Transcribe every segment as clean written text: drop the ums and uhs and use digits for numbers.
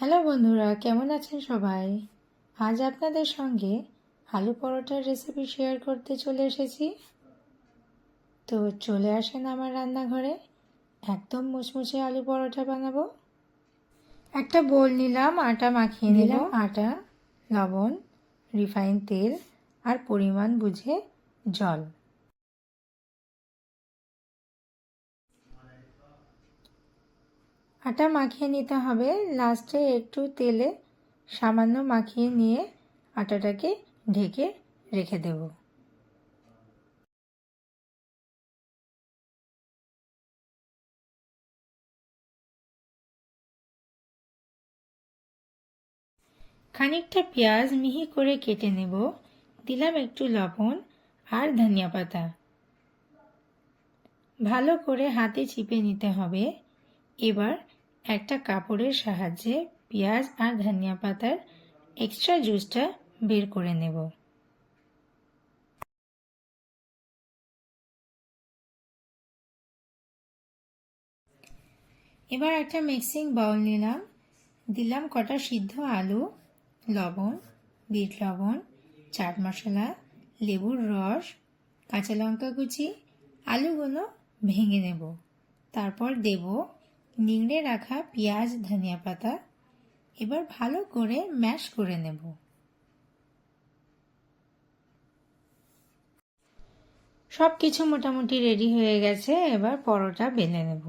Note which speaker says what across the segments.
Speaker 1: Hello বন্ধুরা, কেমন আছেন সবাই? আজ আপনাদের সঙ্গে আলু পরোটার রেসিপি শেয়ার করতে চলে এসেছি। তো চলে আসেন আমার রান্নাঘরে, একদম মুচমুচে আলু পরোটা বানাবো। একটা বোল নিলাম, আটা মাখিয়ে নিলাম। আটা, লবণ, রিফাইন তেল আর পরিমাণ বুঝে জল। আটা মাখিয়ে নিতে হবে। লাস্টে একটু তেলে সামান্য মাখিয়ে নিয়ে আটাটাকে ঢেকে রেখে দেব। খানিকটা পেঁয়াজ মিহি করে কেটে নেব। দিলাম একটু লবণ আর ধনিয়া পাতা। ভালো করে হাতে চিপে নিতে হবে। এবার একটা কাপড়ের সাহায্যে পেঁয়াজ আর ধনিয়া পাতার এক্সট্রা জুসটা বের করে নেব। এবার একটা মিক্সিং বাউল নিলাম। দিলাম কটা সিদ্ধ আলু, লবণ, বিট লবণ, চাট মশলা, লেবুর রস, কাঁচা লঙ্কা কুচি। আলুগুলো ভেঙে নেব। তারপর দেব নিংড়ে রাখা পেঁয়াজ, ধনিয়া পাতা। এবার ভালো করে ম্যাশ করে নেব। সব কিছু মোটামুটি রেডি হয়ে গেছে। এবার পরোটা বেলে নেব।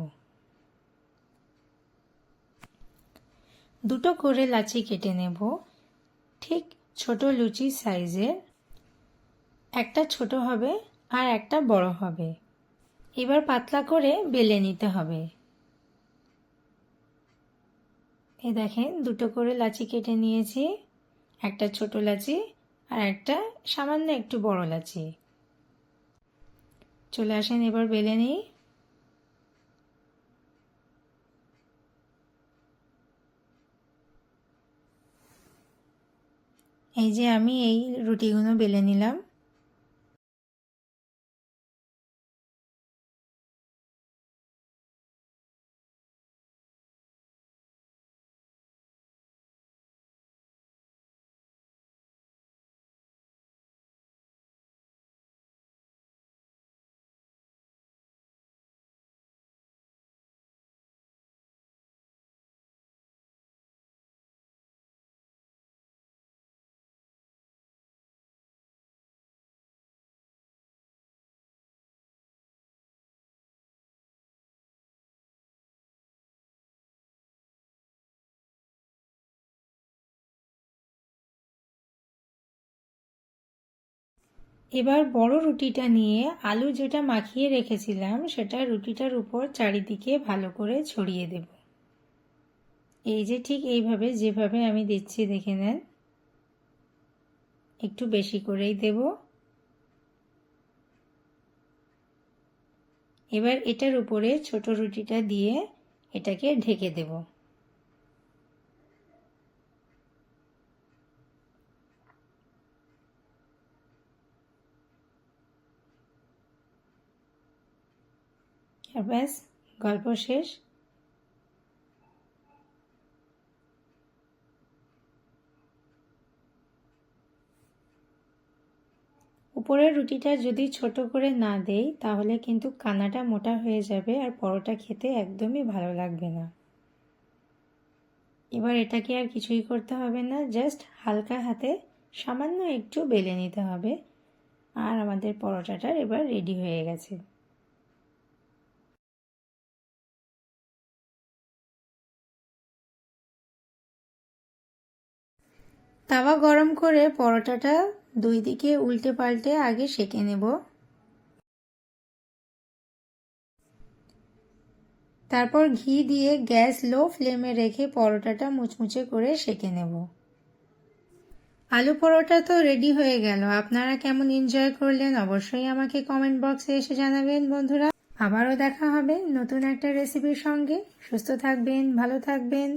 Speaker 1: দুটো করে লাচি কেটে নেব, ঠিক ছোট লুচি সাইজের। একটা ছোট হবে আর একটা বড় হবে। এবার পাতলা করে বেলে নিতে হবে। এই দেখেন, দুটো করে লাচি কেটে নিয়েছি। একটা ছোট লাচি আর একটা সামান্য একটু বড় লাচি। চলে আসেন, এবার বেলে নিই। এই যে আমি এই রুটিগুলো বেলে নিলাম। এবার বড় রুটিটা নিয়ে আলু যেটা মাখিয়ে রেখেছিলাম সেটা রুটিটার উপর চারিদিকে ভালো করে ছড়িয়ে দেব। এই যে ঠিক এইভাবে, যেভাবে আমি দিচ্ছি দেখে নেন। একটু বেশি করেই দেব। এবার এটার উপরে ছোট রুটিটা দিয়ে এটাকে ঢেকে দেব। আর ব্যাস, গল্প শেষ। উপরের রুটিটা যদি ছোট করে না দেই তাহলে কিন্তু কানাটা মোটা হয়ে যাবে আর পরোটা খেতে একদমই ভালো লাগবে না। এবার এটাকে আর কিছুই করতে হবে না, জাস্ট হালকা হাতে সামান্য একটু বেলে নিতে হবে। আর আমাদের পরোটাটা এবার রেডি হয়ে গেছে। তাওয়া গরম করে পরোটাটা দুই দিকে উল্টে পাল্টে আগে সেঁকে নেব। তারপর ঘি দিয়ে গ্যাস লো ফ্লেমে রেখে পরোটাটা মুচমুচে করে সেঁকে নেব। আলু পরোটা তো রেডি হয়ে গেল। আপনারা কেমন এনজয় করলেন অবশ্যই আমাকে কমেন্ট বক্সে এসে জানাবেন বন্ধুরা। আবারও দেখা হবে নতুন একটা রেসিপির সঙ্গে। সুস্থ থাকবেন, ভালো থাকবেন।